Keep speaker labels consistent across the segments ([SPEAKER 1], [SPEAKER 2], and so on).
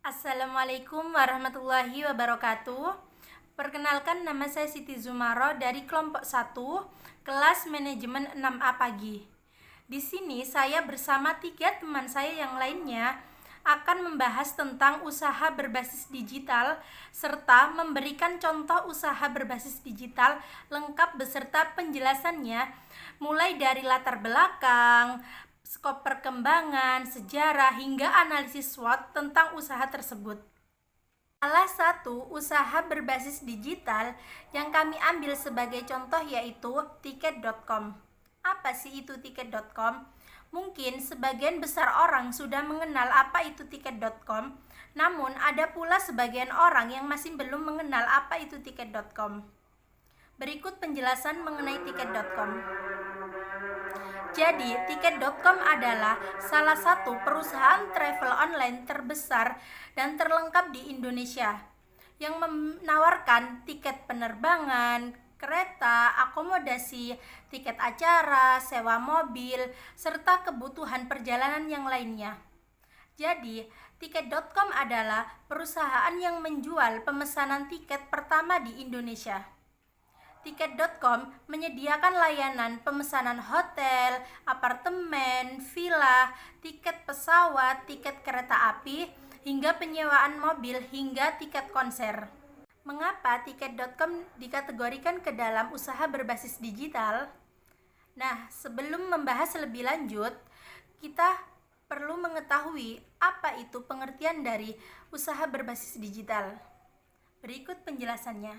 [SPEAKER 1] Assalamualaikum warahmatullahi wabarakatuh. Perkenalkan, nama saya Siti Zumaro dari kelompok 1, kelas manajemen 6A pagi. Di sini saya bersama 3 teman saya yang lainnya akan membahas tentang usaha berbasis digital serta memberikan contoh usaha berbasis digital lengkap beserta penjelasannya mulai dari latar belakang, skop perkembangan, sejarah, hingga analisis SWOT tentang usaha tersebut. Salah satu usaha berbasis digital yang kami ambil sebagai contoh yaitu tiket.com. Apa sih itu tiket.com? Mungkin sebagian besar orang sudah mengenal apa itu tiket.com, namun ada pula sebagian orang yang masih belum mengenal apa itu tiket.com. Berikut penjelasan mengenai tiket.com. Jadi, tiket.com adalah salah satu perusahaan travel online terbesar dan terlengkap di Indonesia yang menawarkan tiket penerbangan, kereta, akomodasi, tiket acara, sewa mobil, serta kebutuhan perjalanan yang lainnya. Jadi, tiket.com adalah perusahaan yang menjual pemesanan tiket pertama di Indonesia. Tiket.com menyediakan layanan pemesanan hotel, apartemen, villa, tiket pesawat, tiket kereta api, hingga penyewaan mobil hingga tiket konser. Mengapa tiket.com dikategorikan ke dalam usaha berbasis digital? Nah, sebelum membahas lebih lanjut, kita perlu mengetahui apa itu pengertian dari usaha berbasis digital. Berikut penjelasannya.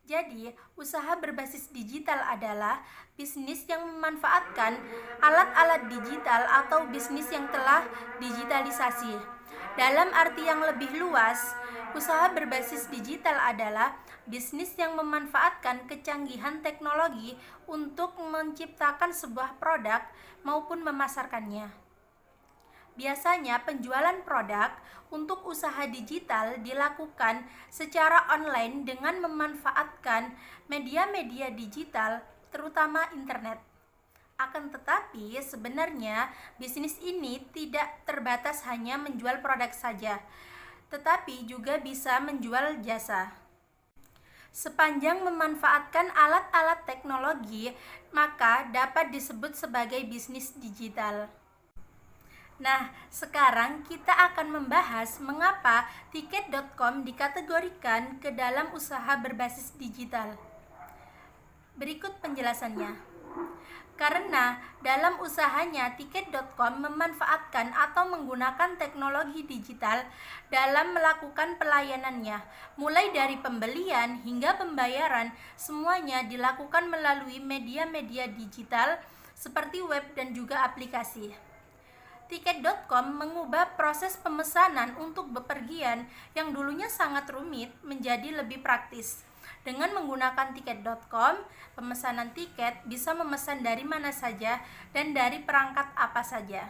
[SPEAKER 1] Jadi, usaha berbasis digital adalah bisnis yang memanfaatkan alat-alat digital atau bisnis yang telah digitalisasi. Dalam arti yang lebih luas, usaha berbasis digital adalah bisnis yang memanfaatkan kecanggihan teknologi untuk menciptakan sebuah produk maupun memasarkannya. Biasanya penjualan produk untuk usaha digital dilakukan secara online dengan memanfaatkan media-media digital, terutama internet. Akan tetapi, sebenarnya bisnis ini tidak terbatas hanya menjual produk saja, tetapi juga bisa menjual jasa. Sepanjang memanfaatkan alat-alat teknologi, maka dapat disebut sebagai bisnis digital. Nah, sekarang kita akan membahas mengapa tiket.com dikategorikan ke dalam usaha berbasis digital. Berikut penjelasannya. Karena dalam usahanya tiket.com memanfaatkan atau menggunakan teknologi digital dalam melakukan pelayanannya, mulai dari pembelian hingga pembayaran, semuanya dilakukan melalui media-media digital seperti web dan juga aplikasi. Tiket.com mengubah proses pemesanan untuk bepergian yang dulunya sangat rumit menjadi lebih praktis. Dengan menggunakan tiket.com, pemesanan tiket bisa memesan dari mana saja dan dari perangkat apa saja,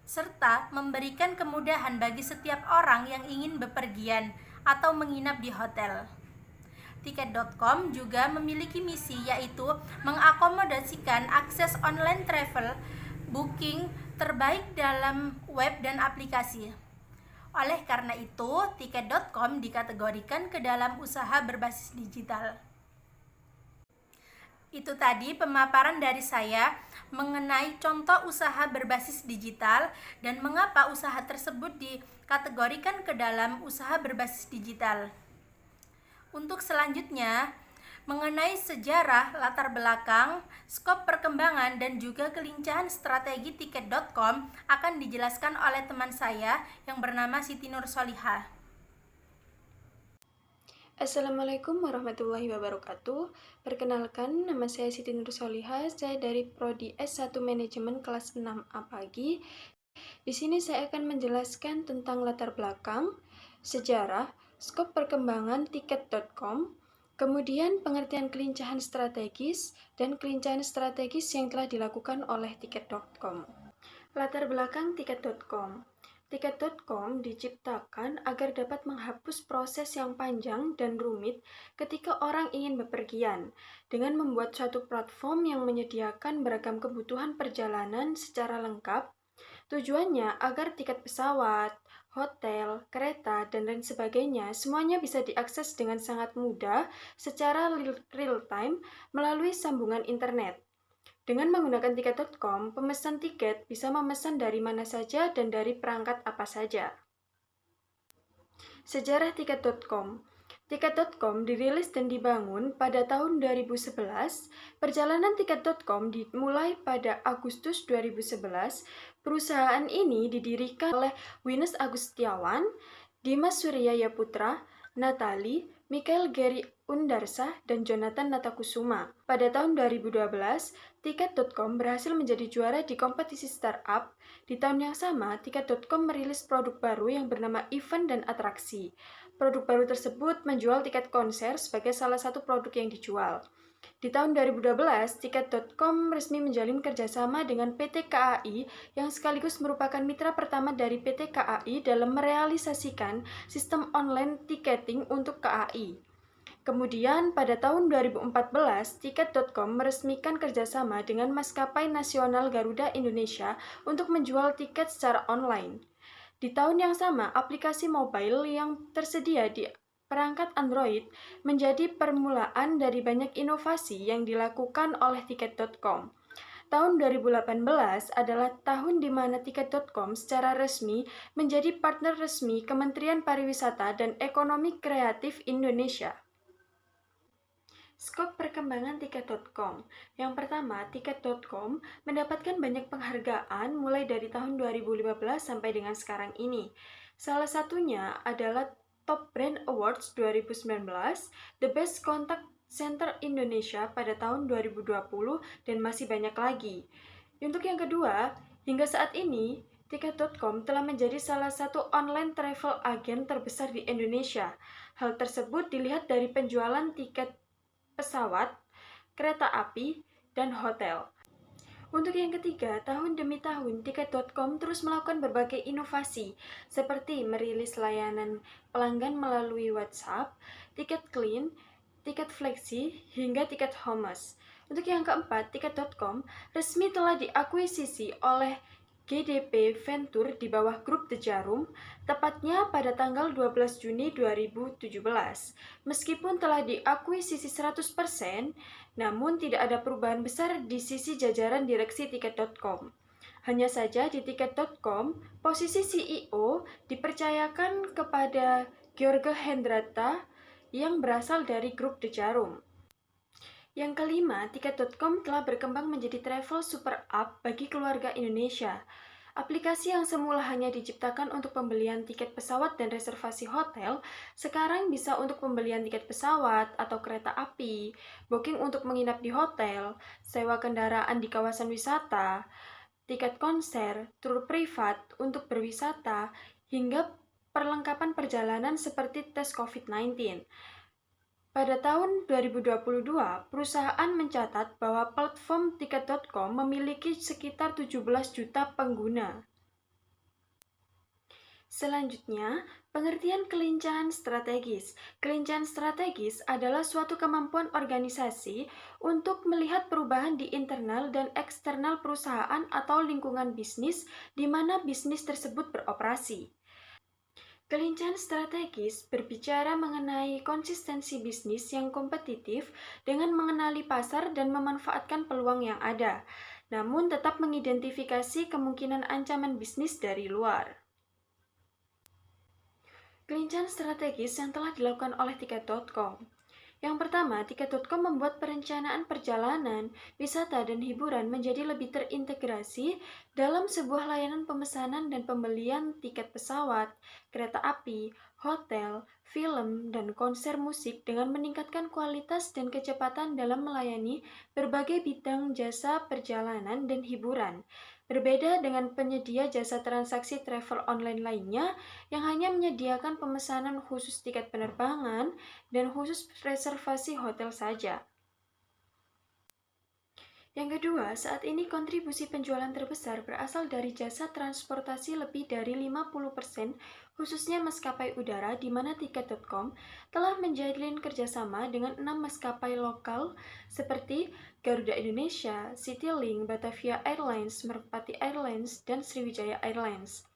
[SPEAKER 1] serta memberikan kemudahan bagi setiap orang yang ingin bepergian atau menginap di hotel. Tiket.com juga memiliki misi yaitu mengakomodasikan akses online travel booking terbaik dalam web dan aplikasi. Oleh karena itu, tiket.com dikategorikan ke dalam usaha berbasis digital. Itu tadi pemaparan dari saya mengenai contoh usaha berbasis digital dan mengapa usaha tersebut dikategorikan ke dalam usaha berbasis digital. Untuk selanjutnya, mengenai sejarah, latar belakang, skop perkembangan, dan juga kelincahan strategi tiket.com akan dijelaskan oleh teman saya yang bernama Siti Nursolihah.
[SPEAKER 2] Assalamualaikum warahmatullahi wabarakatuh. Perkenalkan, nama saya Siti Nursolihah. Saya dari Prodi S1 Manajemen kelas 6A pagi. Di sini saya akan menjelaskan tentang latar belakang, sejarah, skop perkembangan tiket.com, kemudian pengertian kelincahan strategis dan kelincahan strategis yang telah dilakukan oleh tiket.com. Latar belakang tiket.com. Tiket.com diciptakan agar dapat menghapus proses yang panjang dan rumit ketika orang ingin bepergian, dengan membuat suatu platform yang menyediakan beragam kebutuhan perjalanan secara lengkap. Tujuannya agar tiket pesawat, hotel, kereta, dan lain sebagainya semuanya bisa diakses dengan sangat mudah secara real-time melalui sambungan internet. Dengan menggunakan tiket.com, pemesan tiket bisa memesan dari mana saja dan dari perangkat apa saja. Sejarah tiket.com. Tiket.com dirilis dan dibangun pada tahun 2011. Perjalanan tiket.com dimulai pada Agustus 2011. Perusahaan ini didirikan oleh Winus Agustiawan, Dimas Suryaya Putra, Natali, Michael Gary Undarsa, dan Jonathan Natakusuma. Pada tahun 2012, Tiket.com berhasil menjadi juara di kompetisi startup. Di tahun yang sama, Tiket.com merilis produk baru yang bernama Event dan Atraksi. Produk baru tersebut menjual tiket konser sebagai salah satu produk yang dijual. Di tahun 2012, Tiket.com resmi menjalin kerjasama dengan PT KAI yang sekaligus merupakan mitra pertama dari PT KAI dalam merealisasikan sistem online tiketing untuk KAI. Kemudian, pada tahun 2014, Tiket.com meresmikan kerjasama dengan Maskapai Nasional Garuda Indonesia untuk menjual tiket secara online. Di tahun yang sama, aplikasi mobile yang tersedia di perangkat Android menjadi permulaan dari banyak inovasi yang dilakukan oleh Tiket.com. Tahun 2018 adalah tahun di mana Tiket.com secara resmi menjadi partner resmi Kementerian Pariwisata dan Ekonomi Kreatif Indonesia. Skop perkembangan Tiket.com. Yang pertama, Tiket.com mendapatkan banyak penghargaan mulai dari tahun 2015 sampai dengan sekarang ini. Salah satunya adalah Top Brand Awards 2019, The Best Contact Center Indonesia pada tahun 2020, dan masih banyak lagi. Untuk yang kedua, hingga saat ini, Tiket.com telah menjadi salah satu online travel agent terbesar di Indonesia. Hal tersebut dilihat dari penjualan tiket pesawat, kereta api, dan hotel. Untuk yang ketiga, tahun demi tahun, Tiket.com terus melakukan berbagai inovasi, seperti merilis layanan pelanggan melalui WhatsApp, tiket clean, tiket flexi, hingga tiket homes. Untuk yang keempat, Tiket.com resmi telah diakuisisi oleh GDP Venture di bawah grup The Jarum, tepatnya pada tanggal 12 Juni 2017. Meskipun telah diakuisisi 100%, namun tidak ada perubahan besar di sisi jajaran direksi Tiket.com. Hanya saja di Tiket.com, posisi CEO dipercayakan kepada George Hendrata yang berasal dari grup The Jarum. Yang kelima, Tiket.com telah berkembang menjadi travel super app bagi keluarga Indonesia. Aplikasi yang semula hanya diciptakan untuk pembelian tiket pesawat dan reservasi hotel, sekarang bisa untuk pembelian tiket pesawat atau kereta api, booking untuk menginap di hotel, sewa kendaraan di kawasan wisata, tiket konser, tur privat untuk berwisata, hingga perlengkapan perjalanan seperti tes COVID-19. Pada tahun 2022, perusahaan mencatat bahwa platform Tiket.com memiliki sekitar 17 juta pengguna. Selanjutnya, pengertian kelincahan strategis. Kelincahan strategis adalah suatu kemampuan organisasi untuk melihat perubahan di internal dan eksternal perusahaan atau lingkungan bisnis di mana bisnis tersebut beroperasi. Kelincahan strategis berbicara mengenai konsistensi bisnis yang kompetitif dengan mengenali pasar dan memanfaatkan peluang yang ada, namun tetap mengidentifikasi kemungkinan ancaman bisnis dari luar. Kelincahan strategis yang telah dilakukan oleh Tiket.com. Yang pertama, Tiket.com membuat perencanaan perjalanan, wisata, dan hiburan menjadi lebih terintegrasi dalam sebuah layanan pemesanan dan pembelian tiket pesawat, kereta api, hotel, film, dan konser musik dengan meningkatkan kualitas dan kecepatan dalam melayani berbagai bidang jasa perjalanan dan hiburan. Berbeda dengan penyedia jasa transaksi travel online lainnya yang hanya menyediakan pemesanan khusus tiket penerbangan dan khusus reservasi hotel saja. Yang kedua, saat ini kontribusi penjualan terbesar berasal dari jasa transportasi lebih dari 50%, khususnya maskapai udara, di mana Tiket.com telah menjalin kerjasama dengan 6 maskapai lokal seperti Garuda Indonesia, Citylink, Batavia Airlines, Merpati Airlines, dan Sriwijaya Airlines.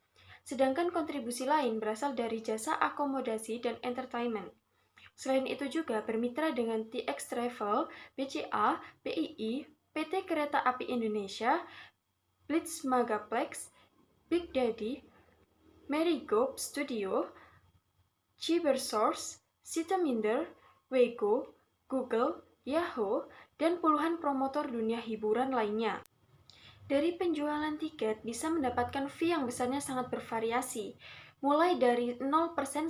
[SPEAKER 2] Sedangkan kontribusi lain berasal dari jasa akomodasi dan entertainment. Selain itu juga bermitra dengan TX Travel, BCA, BII, PT Kereta Api Indonesia, Blitz Megaplex, Big Daddy, Marigo Studio, Cybersource, Siteminder, Wego, Google, Yahoo, dan puluhan promotor dunia hiburan lainnya. Dari penjualan tiket bisa mendapatkan fee yang besarnya sangat bervariasi, mulai dari 0%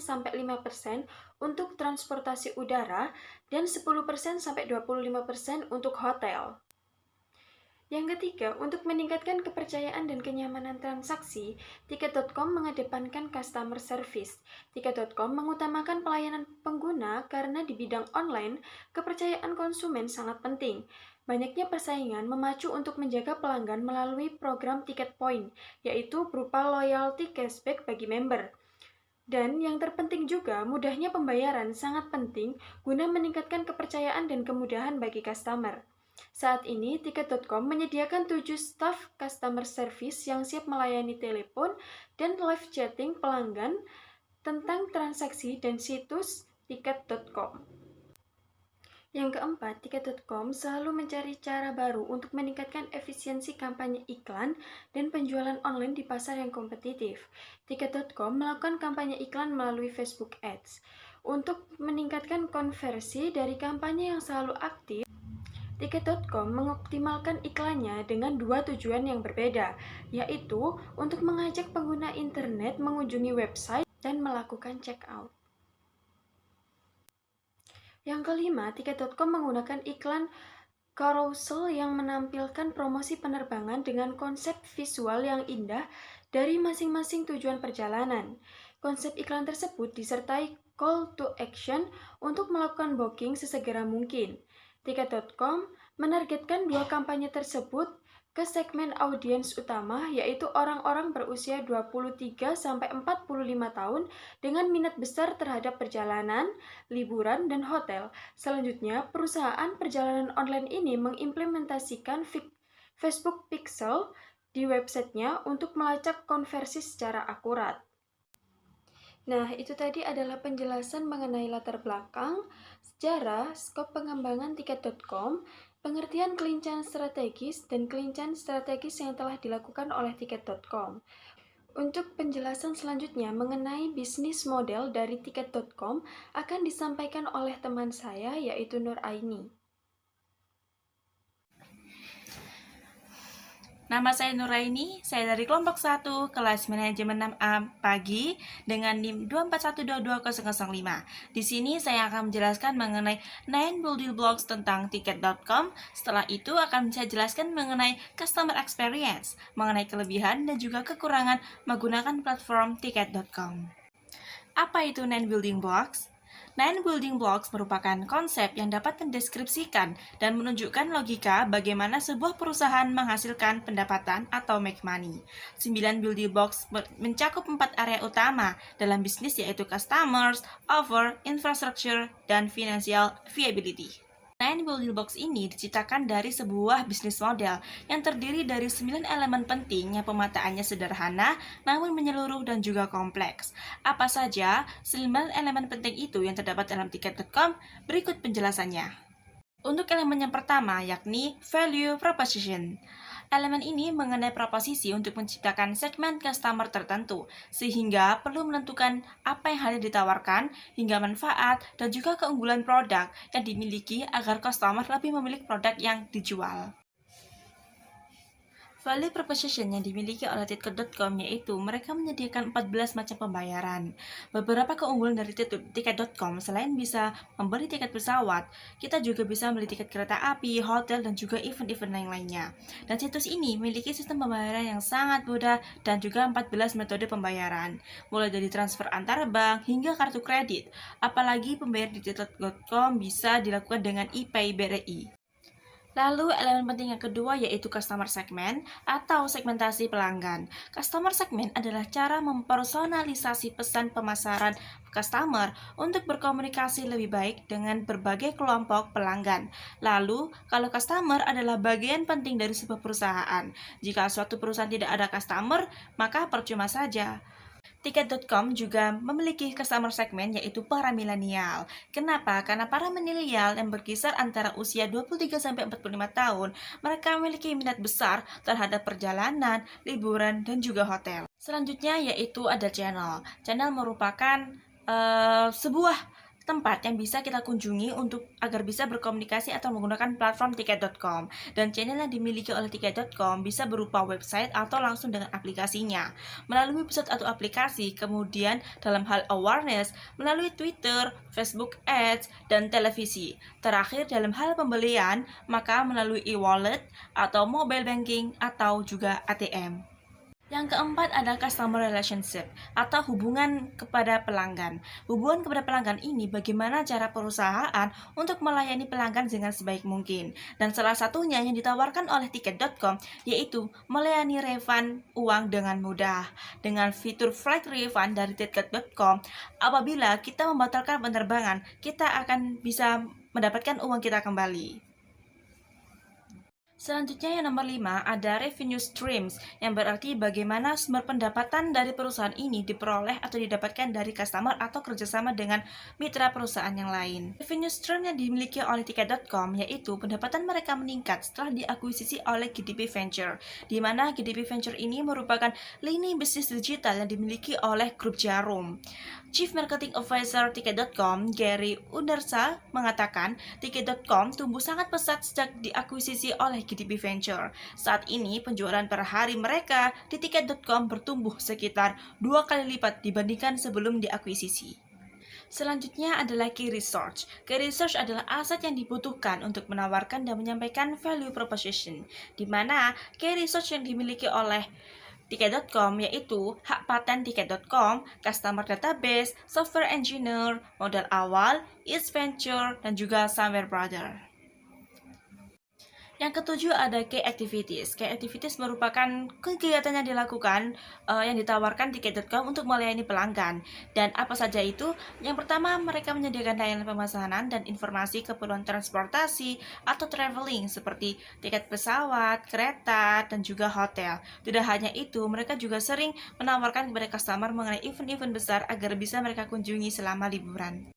[SPEAKER 2] sampai 5% untuk transportasi udara dan 10% sampai 25% untuk hotel. Yang ketiga, untuk meningkatkan kepercayaan dan kenyamanan transaksi, Tiket.com mengedepankan customer service. Tiket.com mengutamakan pelayanan pengguna karena di bidang online, kepercayaan konsumen sangat penting. Banyaknya persaingan memacu untuk menjaga pelanggan melalui program Tiket Point, yaitu berupa loyalty cashback bagi member. Dan yang terpenting juga, mudahnya pembayaran sangat penting guna meningkatkan kepercayaan dan kemudahan bagi customer. Saat ini, Tiket.com menyediakan 7 staf customer service yang siap melayani telepon dan live chatting pelanggan tentang transaksi dan situs Tiket.com. Yang keempat, Tiket.com selalu mencari cara baru untuk meningkatkan efisiensi kampanye iklan dan penjualan online di pasar yang kompetitif. Tiket.com melakukan kampanye iklan melalui Facebook Ads. Untuk meningkatkan konversi dari kampanye yang selalu aktif, Tiket.com mengoptimalkan iklannya dengan dua tujuan yang berbeda, yaitu untuk mengajak pengguna internet mengunjungi website dan melakukan check-out. Yang kelima, Tiket.com menggunakan iklan carousel yang menampilkan promosi penerbangan dengan konsep visual yang indah dari masing-masing tujuan perjalanan. Konsep iklan tersebut disertai call to action untuk melakukan booking sesegera mungkin. Tiket.com menargetkan dua kampanye tersebut ke segmen audiens utama, yaitu orang-orang berusia 23-45 tahun dengan minat besar terhadap perjalanan, liburan, dan hotel. Selanjutnya, perusahaan perjalanan online ini mengimplementasikan Facebook Pixel di websitenya untuk melacak konversi secara akurat. Nah, itu tadi adalah penjelasan mengenai latar belakang, sejarah, skop pengembangan Tiket.com, pengertian kelincahan strategis, dan kelincahan strategis yang telah dilakukan oleh Tiket.com. Untuk penjelasan selanjutnya mengenai bisnis model dari Tiket.com akan disampaikan oleh teman saya, yaitu Nur Aini.
[SPEAKER 3] Nama saya Nuraini, saya dari kelompok 1, kelas manajemen 6A pagi dengan NIM 241220005. Di sini saya akan menjelaskan mengenai 9 building blocks tentang Tiket.com. Setelah itu akan saya jelaskan mengenai customer experience, mengenai kelebihan dan juga kekurangan menggunakan platform Tiket.com. Apa itu 9 building blocks? 9 building blocks merupakan konsep yang dapat mendeskripsikan dan menunjukkan logika bagaimana sebuah perusahaan menghasilkan pendapatan atau make money. 9 building blocks mencakup 4 area utama dalam bisnis, yaitu customers, offer, infrastructure, dan financial viability. 9 building blocks ini diciptakan dari sebuah bisnis model yang terdiri dari 9 elemen penting yang pemetaannya sederhana namun menyeluruh dan juga kompleks. Apa saja 9 elemen penting itu yang terdapat dalam Tiket.com? Berikut penjelasannya. Untuk elemen yang pertama yakni value proposition. Elemen ini mengenai proposisi untuk menciptakan segmen customer tertentu, sehingga perlu menentukan apa yang harus ditawarkan, hingga manfaat, dan juga keunggulan produk yang dimiliki agar customer lebih memilih produk yang dijual. Value proposition yang dimiliki oleh Tiket.com yaitu mereka menyediakan 14 macam pembayaran. Beberapa keunggulan dari Tiket.com selain bisa membeli tiket pesawat, kita juga bisa membeli tiket kereta api, hotel, dan juga event-event yang lainnya. Dan situs ini memiliki sistem pembayaran yang sangat mudah dan juga 14 metode pembayaran, mulai dari transfer antar bank hingga kartu kredit. Apalagi pembayaran di Tiket.com bisa dilakukan dengan ePay BRI. Lalu elemen penting yang kedua yaitu customer segment atau segmentasi pelanggan. Customer segment adalah cara mempersonalisasi pesan pemasaran customer untuk berkomunikasi lebih baik dengan berbagai kelompok pelanggan. Lalu, kalau customer adalah bagian penting dari sebuah perusahaan. Jika suatu perusahaan tidak ada customer, maka percuma saja. Tiket.com juga memiliki customer segment yaitu para milenial. Kenapa? Karena para milenial yang berkisar antara usia 23-45 tahun, mereka memiliki minat besar terhadap perjalanan, liburan, dan juga hotel. Selanjutnya yaitu ada channel. Channel merupakan sebuah tempat yang bisa kita kunjungi untuk agar bisa berkomunikasi atau menggunakan platform tiket.com. Dan channel yang dimiliki oleh tiket.com bisa berupa website atau langsung dengan aplikasinya. Melalui website atau aplikasi, kemudian dalam hal awareness, melalui Twitter, Facebook Ads, dan televisi. Terakhir dalam hal pembelian, maka melalui e-wallet atau mobile banking atau juga ATM. Yang keempat adalah customer relationship atau hubungan kepada pelanggan. Hubungan kepada pelanggan ini bagaimana cara perusahaan untuk melayani pelanggan dengan sebaik mungkin. Dan salah satunya yang ditawarkan oleh tiket.com yaitu melayani refund uang dengan mudah. Dengan fitur flight refund dari tiket.com, apabila kita membatalkan penerbangan, kita akan bisa mendapatkan uang kita kembali. Selanjutnya yang nomor 5 ada revenue streams, yang berarti bagaimana sumber pendapatan dari perusahaan ini diperoleh atau didapatkan dari customer atau kerjasama dengan mitra perusahaan yang lain. Revenue stream yang dimiliki oleh tiket.com yaitu pendapatan mereka meningkat setelah diakuisisi oleh GDP Venture, di mana GDP Venture ini merupakan lini bisnis digital yang dimiliki oleh grup Jarum. Chief Marketing Officer Tiket.com, Gary Unersa, mengatakan Tiket.com tumbuh sangat pesat sejak diakuisisi oleh GDP Venture. Saat ini penjualan per hari mereka di Tiket.com bertumbuh sekitar 2 kali lipat dibandingkan sebelum diakuisisi. Selanjutnya adalah key research. Key research adalah aset yang dibutuhkan untuk menawarkan dan menyampaikan value proposition, di mana key research yang dimiliki oleh Tiket.com yaitu hak paten Tiket.com, customer database, software engineer, modal awal, East Venture, dan juga Somewhere Brother. Yang ketujuh ada key activities. Key activities merupakan kegiatan yang dilakukan yang ditawarkan Tiket.com untuk melayani pelanggan. Dan apa saja itu? Yang pertama, mereka menyediakan layanan pemesanan dan informasi keperluan transportasi atau traveling seperti tiket pesawat, kereta, dan juga hotel. Tidak hanya itu, mereka juga sering menawarkan kepada customer mengenai event-event besar agar bisa mereka kunjungi selama liburan.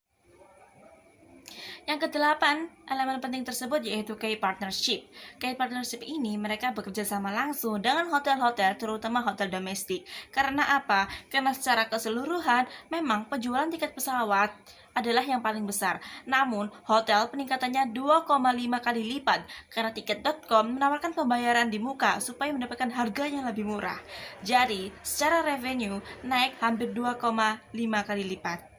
[SPEAKER 3] Yang kedelapan, elemen penting tersebut yaitu key partnership. Key partnership ini mereka bekerja sama langsung dengan hotel-hotel, terutama hotel domestik. Karena apa? Karena secara keseluruhan memang penjualan tiket pesawat adalah yang paling besar. Namun, hotel peningkatannya 2,5 kali lipat karena Tiket.com menawarkan pembayaran di muka supaya mendapatkan harga yang lebih murah. Jadi, secara revenue naik hampir 2,5 kali lipat.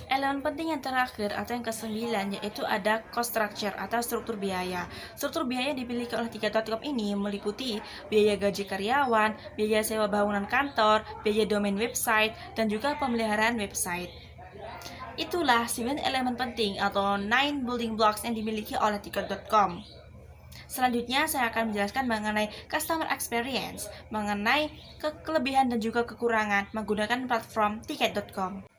[SPEAKER 3] Elemen penting yang terakhir atau yang ke-9 yaitu ada cost structure atau struktur biaya. Struktur biaya yang dimiliki oleh Tiket.com ini meliputi biaya gaji karyawan, biaya sewa bangunan kantor, biaya domain website, dan juga pemeliharaan website. Itulah 9 elemen penting atau 9 building blocks yang dimiliki oleh Tiket.com. Selanjutnya saya akan menjelaskan mengenai customer experience, mengenai kelebihan dan juga kekurangan menggunakan platform Tiket.com.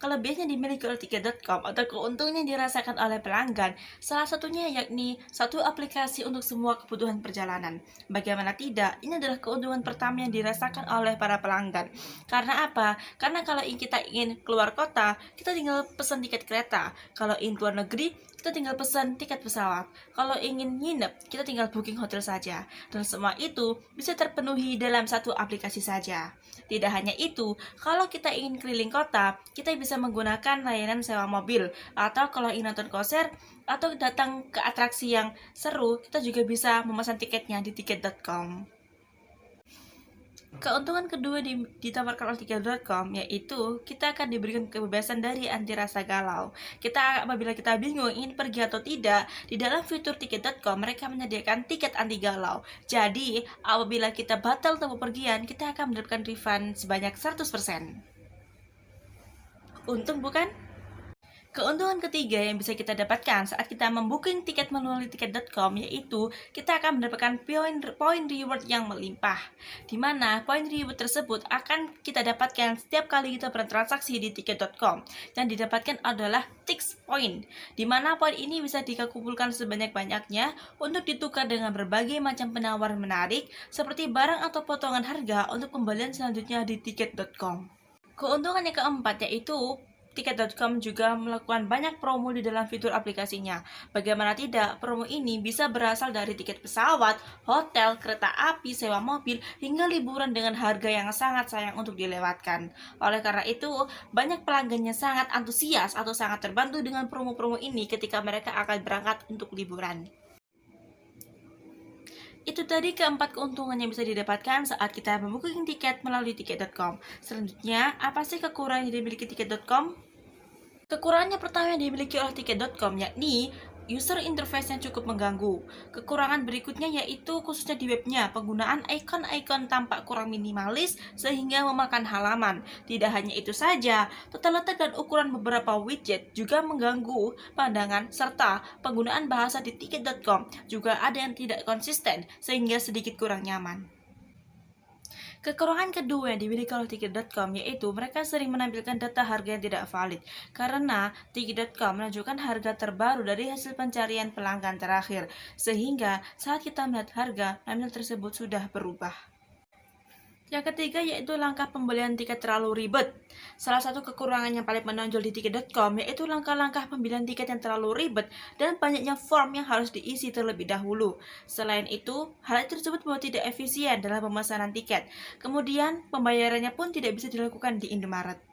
[SPEAKER 3] Kelebihan yang dimiliki oleh Tiket.com atau keuntungan yang dirasakan oleh pelanggan, salah satunya yakni satu aplikasi untuk semua kebutuhan perjalanan. Bagaimana tidak, ini adalah keuntungan pertama yang dirasakan oleh para pelanggan. Karena apa? Karena kalau kita ingin keluar kota, kita tinggal pesan tiket kereta. Kalau ingin keluar negeri, kita tinggal pesan tiket pesawat. Kalau ingin nginep, kita tinggal booking hotel saja. Dan semua itu bisa terpenuhi dalam satu aplikasi saja. Tidak hanya itu, kalau kita ingin keliling kota, kita bisa menggunakan layanan sewa mobil. Atau kalau ingin nonton konser, atau datang ke atraksi yang seru, kita juga bisa memesan tiketnya di Tiket.com. Keuntungan kedua ditawarkan oleh Tiket.com yaitu kita akan diberikan kebebasan dari anti rasa galau. Apabila kita bingung ingin pergi atau tidak, di dalam fitur Tiket.com mereka menyediakan tiket anti galau. Jadi, apabila kita batal untuk bepergian, kita akan mendapatkan refund sebanyak 100%. Untung bukan? Keuntungan ketiga yang bisa kita dapatkan saat kita membooking tiket melalui tiket.com yaitu kita akan mendapatkan poin reward yang melimpah, di mana poin reward tersebut akan kita dapatkan setiap kali kita bertransaksi di tiket.com. Yang didapatkan adalah Tix Point, di mana poin ini bisa dikumpulkan sebanyak-banyaknya untuk ditukar dengan berbagai macam penawaran menarik seperti barang atau potongan harga untuk pembelian selanjutnya di tiket.com. Keuntungan yang keempat yaitu Tiket.com juga melakukan banyak promo di dalam fitur aplikasinya. Bagaimana tidak, promo ini bisa berasal dari tiket pesawat, hotel, kereta api, sewa mobil, hingga liburan dengan harga yang sangat sayang untuk dilewatkan. Oleh karena itu, banyak pelanggannya sangat antusias atau sangat terbantu dengan promo-promo ini ketika mereka akan berangkat untuk liburan. Itu tadi keempat keuntungan yang bisa didapatkan saat kita membooking tiket melalui tiket.com. Selanjutnya, apa sih kekurangan yang dimiliki tiket.com? Kekurangannya pertama yang dimiliki oleh tiket.com yakni user interface yang cukup mengganggu. Kekurangan berikutnya yaitu khususnya di webnya, penggunaan icon-icon tampak kurang minimalis sehingga memakan halaman. Tidak hanya itu saja, tata letak dan ukuran beberapa widget juga mengganggu pandangan serta penggunaan bahasa di tiket.com juga ada yang tidak konsisten sehingga sedikit kurang nyaman. Kekurangan kedua yang dimiliki oleh Tiket.com yaitu mereka sering menampilkan data harga yang tidak valid karena Tiket.com menunjukkan harga terbaru dari hasil pencarian pelanggan terakhir sehingga saat kita melihat harga, nominal tersebut sudah berubah. Yang ketiga yaitu langkah pembelian tiket terlalu ribet. Salah satu kekurangan yang paling menonjol di tiket.com yaitu langkah-langkah pembelian tiket yang terlalu ribet dan banyaknya form yang harus diisi terlebih dahulu. Selain itu, hal tersebut membuat tidak efisien dalam pemesanan tiket. Kemudian, pembayarannya pun tidak bisa dilakukan di Indomaret.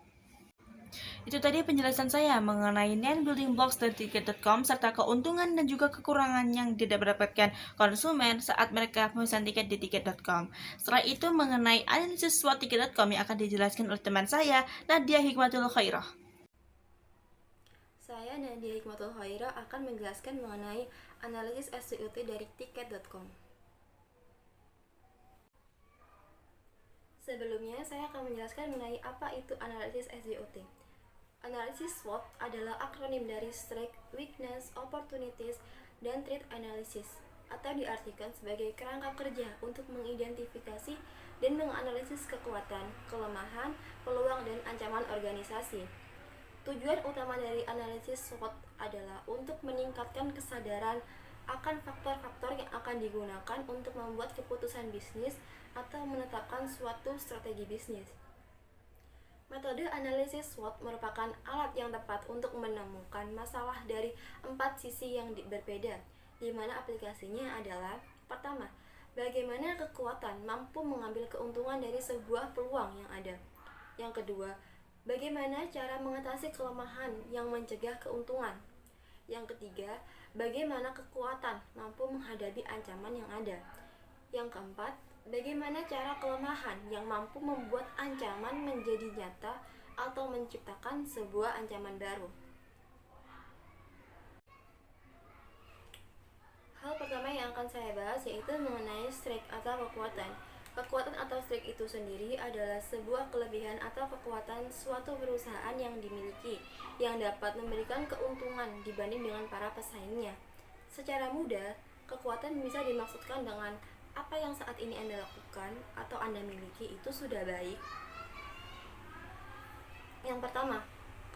[SPEAKER 3] Itu tadi penjelasan saya mengenai 9 building blocks dari tiket.com serta keuntungan dan juga kekurangan yang tidak mendapatkan konsumen saat mereka memesan tiket di tiket.com. Setelah itu mengenai analisis SWOT tiket.com yang akan dijelaskan oleh teman saya, Nadia Hikmatul Khairah.
[SPEAKER 2] Saya Nadia Hikmatul Khairah akan menjelaskan mengenai analisis SWOT dari tiket.com. Sebelumnya, saya akan menjelaskan mengenai apa itu analisis SWOT. Analisis SWOT adalah akronim dari Strength, Weakness, Opportunities, dan Threat Analysis, atau diartikan sebagai kerangka kerja untuk mengidentifikasi dan menganalisis kekuatan, kelemahan, peluang, dan ancaman organisasi. Tujuan utama dari analisis SWOT adalah untuk meningkatkan kesadaran akan faktor-faktor yang akan digunakan untuk membuat keputusan bisnis atau menetapkan suatu strategi bisnis. Metode analisis SWOT merupakan alat yang tepat untuk menemukan masalah dari 4 sisi yang berbeda, di mana aplikasinya adalah: pertama, bagaimana kekuatan mampu mengambil keuntungan dari sebuah peluang yang ada. Yang kedua, bagaimana cara mengatasi kelemahan yang mencegah keuntungan. Yang ketiga, bagaimana kekuatan mampu menghadapi ancaman yang ada. Yang keempat, bagaimana cara kelemahan yang mampu membuat ancaman menjadi nyata atau menciptakan sebuah ancaman baru. Hal pertama yang akan saya bahas yaitu mengenai strength atau kekuatan. Kekuatan atau strength itu sendiri adalah sebuah kelebihan atau kekuatan suatu perusahaan yang dimiliki, yang dapat memberikan keuntungan dibanding dengan para pesaingnya. Secara mudah, kekuatan bisa dimaksudkan dengan apa yang saat ini Anda lakukan atau Anda miliki itu sudah baik. Yang pertama,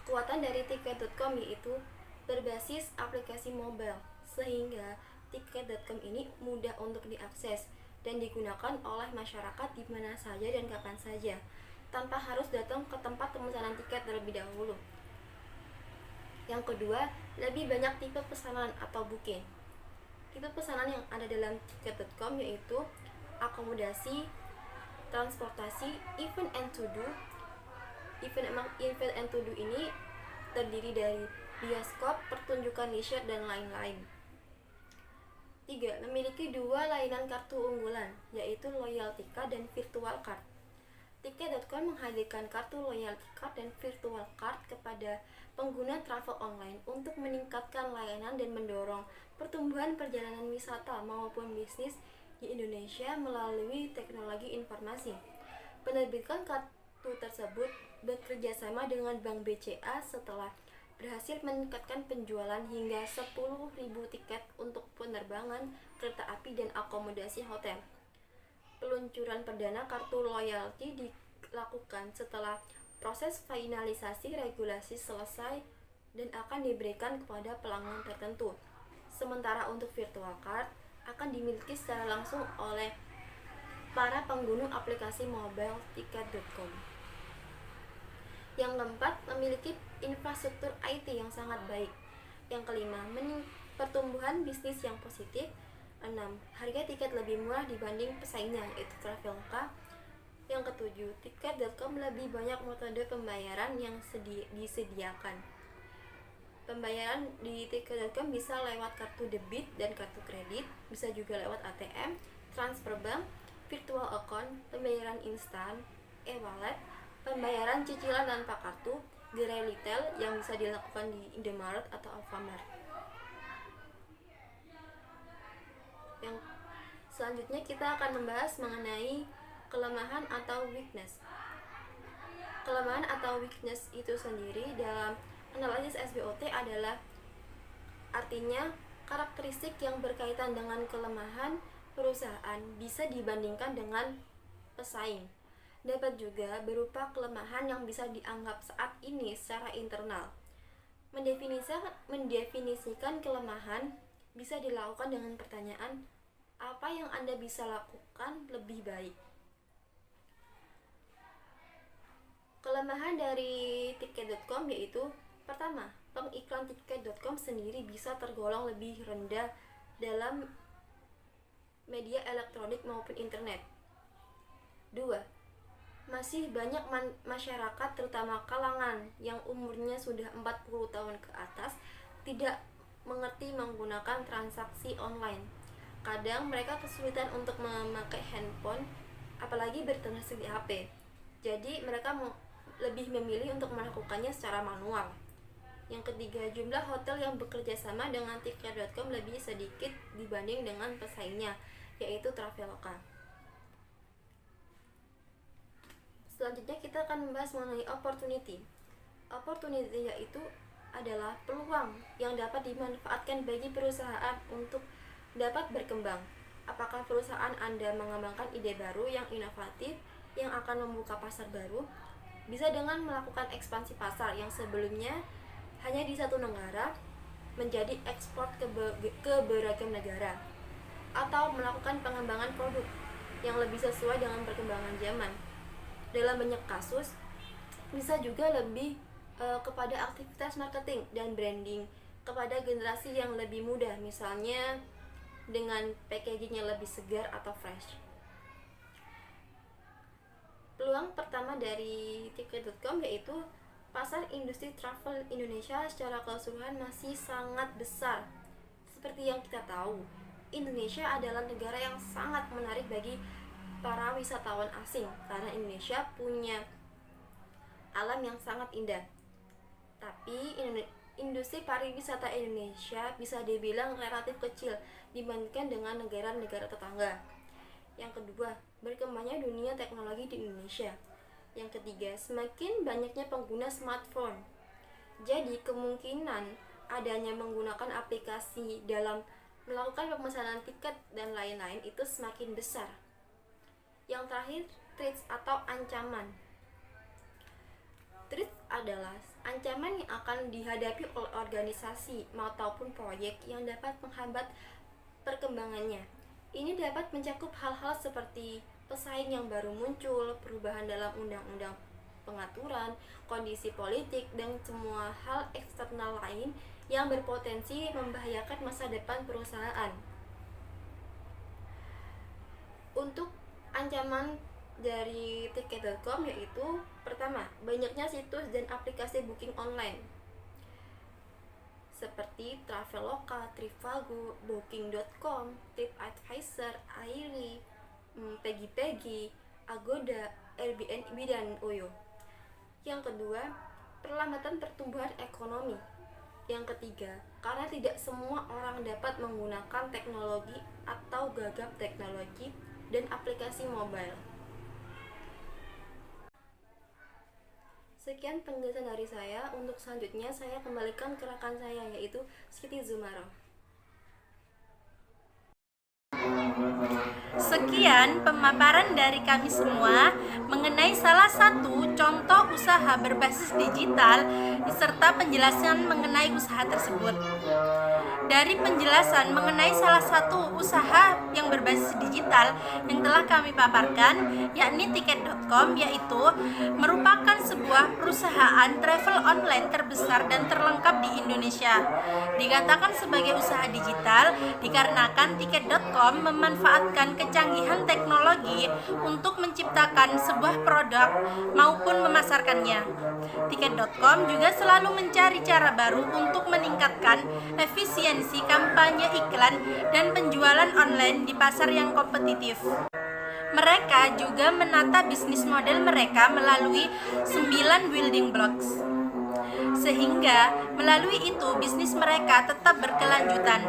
[SPEAKER 2] kekuatan dari tiket.com yaitu berbasis aplikasi mobile, sehingga tiket.com ini mudah untuk diakses dan digunakan oleh masyarakat di mana saja dan kapan saja, tanpa harus datang ke tempat pemesanan tiket terlebih dahulu. Yang kedua, lebih banyak tipe pesanan atau booking. Tipe pesanan yang ada dalam tiket.com yaitu akomodasi, transportasi, event and to-do. Event and to-do ini terdiri dari bioskop, pertunjukan leisure, dan lain-lain. 3. Memiliki 2 layanan kartu unggulan, yaitu Loyalty Card dan Virtual Card. Tiket.com menghadirkan kartu Loyalty Card dan Virtual Card kepada pengguna travel online untuk meningkatkan layanan dan mendorong pertumbuhan perjalanan wisata maupun bisnis di Indonesia melalui teknologi informasi. Penerbitan kartu tersebut bekerja sama dengan Bank BCA setelah berhasil meningkatkan penjualan hingga 10.000 tiket untuk penerbangan, kereta api, dan akomodasi hotel. Peluncuran perdana kartu loyalty dilakukan setelah proses finalisasi regulasi selesai dan akan diberikan kepada pelanggan tertentu. Sementara untuk virtual card akan dimiliki secara langsung oleh para pengguna aplikasi mobile tiket.com. Yang keempat, memiliki infrastruktur IT yang sangat baik. Yang kelima, pertumbuhan bisnis yang positif. 6. Harga tiket lebih murah dibanding pesaingnya, yaitu Traveloka. Yang ketujuh, tiket.com lebih banyak metode pembayaran yang disediakan. Pembayaran di tiket.com bisa lewat kartu debit dan kartu kredit, bisa juga lewat ATM, transfer bank, virtual account, pembayaran instan, e-wallet, pembayaran cicilan tanpa kartu, gerai retail yang bisa dilakukan di Indomaret atau Alfamart. Yang selanjutnya kita akan membahas mengenai kelemahan atau weakness. Kelemahan atau weakness itu sendiri dalam analisis SWOT adalah artinya karakteristik yang berkaitan dengan kelemahan perusahaan bisa dibandingkan dengan pesaing. Dapat juga berupa kelemahan yang bisa dianggap saat ini secara internal. Mendefinisikan kelemahan bisa dilakukan dengan pertanyaan, apa yang Anda bisa lakukan lebih baik? Kelemahan dari tiket.com yaitu, pertama, pengiklan tiket.com sendiri bisa tergolong lebih rendah dalam media elektronik maupun internet. 2. Masih banyak masyarakat, terutama kalangan yang umurnya sudah 40 tahun ke atas, tidak mengerti menggunakan transaksi online. Kadang mereka kesulitan untuk memakai handphone, apalagi bertransaksi di HP. Jadi mereka lebih memilih untuk melakukannya secara manual. Yang ketiga, jumlah hotel yang bekerja sama dengan tiket.com lebih sedikit dibanding dengan pesaingnya, yaitu Traveloka. Selanjutnya kita akan membahas mengenai opportunity. Opportunity yaitu adalah peluang yang dapat dimanfaatkan bagi perusahaan untuk dapat berkembang. Apakah perusahaan Anda mengembangkan ide baru yang inovatif yang akan membuka pasar baru? Bisa dengan melakukan ekspansi pasar yang sebelumnya hanya di satu negara menjadi ekspor ke beragam negara, atau melakukan pengembangan produk yang lebih sesuai dengan perkembangan zaman. Dalam banyak kasus bisa juga lebih kepada aktivitas marketing dan branding kepada generasi yang lebih muda, misalnya dengan packaging yang lebih segar atau fresh. Peluang pertama dari tiket.com yaitu pasar industri travel Indonesia secara keseluruhan masih sangat besar. Seperti yang kita tahu, Indonesia adalah negara yang sangat menarik bagi para wisatawan asing karena Indonesia punya alam yang sangat indah. Tapi industri pariwisata Indonesia bisa dibilang relatif kecil dibandingkan dengan negara-negara tetangga. Yang kedua, berkembangnya dunia teknologi di Indonesia. Yang ketiga, semakin banyaknya pengguna smartphone. Jadi kemungkinan adanya menggunakan aplikasi dalam melakukan pemesanan tiket dan lain-lain itu semakin besar. Yang terakhir, threats atau ancaman. Threats adalah ancaman yang akan dihadapi oleh organisasi maupun proyek yang dapat menghambat perkembangannya. Ini dapat mencakup hal-hal seperti pesaing yang baru muncul, perubahan dalam undang-undang pengaturan, kondisi politik, dan semua hal eksternal lain yang berpotensi membahayakan masa depan perusahaan. Untuk ancaman dari tiket.com yaitu, pertama, banyaknya situs dan aplikasi booking online seperti Traveloka, Trivago, Booking.com, TripAdvisor, Airi, Pegi, Agoda, Airbnb, dan Oyo. Yang kedua, perlambatan pertumbuhan ekonomi. Yang ketiga, karena tidak semua orang dapat menggunakan teknologi atau gagap teknologi dan aplikasi mobile.
[SPEAKER 4] Sekian penjelasan dari saya. Untuk selanjutnya saya kembalikan ke rekan saya, yaitu Siti Zumara.
[SPEAKER 1] Sekian pemaparan dari kami semua mengenai salah satu contoh usaha berbasis digital serta penjelasan mengenai usaha tersebut. Dari penjelasan mengenai salah satu usaha yang berbasis digital yang telah kami paparkan, yakni tiket.com, yaitu merupakan sebuah perusahaan travel online terbesar dan terlengkap di Indonesia. Dikatakan sebagai usaha digital dikarenakan tiket.com memanfaatkan kecanggihan teknologi untuk menciptakan sebuah produk maupun memasarkannya. Tiket.com juga selalu mencari cara baru untuk meningkatkan efisiensi kampanye iklan dan penjualan online di pasar yang kompetitif. Mereka juga menata bisnis model mereka melalui 9 building blocks, sehingga melalui itu bisnis mereka tetap berkelanjutan.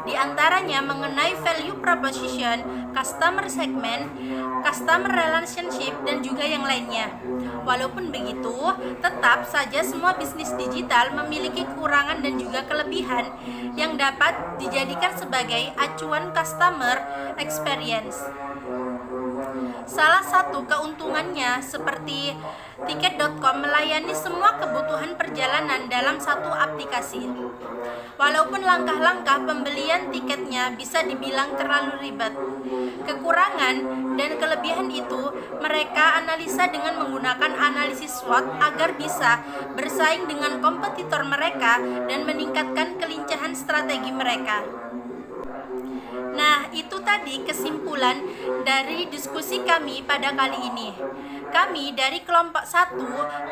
[SPEAKER 1] Di antaranya mengenai value proposition, customer segment, customer relationship, dan juga yang lainnya. Walaupun begitu, tetap saja semua bisnis digital memiliki kekurangan dan juga kelebihan yang dapat dijadikan sebagai acuan customer experience. Salah satu keuntungannya seperti tiket.com melayani semua kebutuhan perjalanan dalam satu aplikasi. Walaupun langkah-langkah pembelian tiketnya bisa dibilang terlalu ribet, kekurangan dan kelebihan itu mereka analisa dengan menggunakan analisis SWOT agar bisa bersaing dengan kompetitor mereka dan meningkatkan kelincahan strategi mereka. Nah, itu tadi kesimpulan dari diskusi kami pada kali ini. Kami dari kelompok 1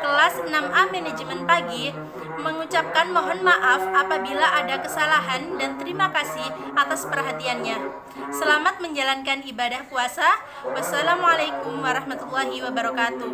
[SPEAKER 1] kelas 6A Manajemen Pagi mengucapkan mohon maaf apabila ada kesalahan dan terima kasih atas perhatiannya. Selamat menjalankan ibadah puasa. Wassalamualaikum warahmatullahi wabarakatuh.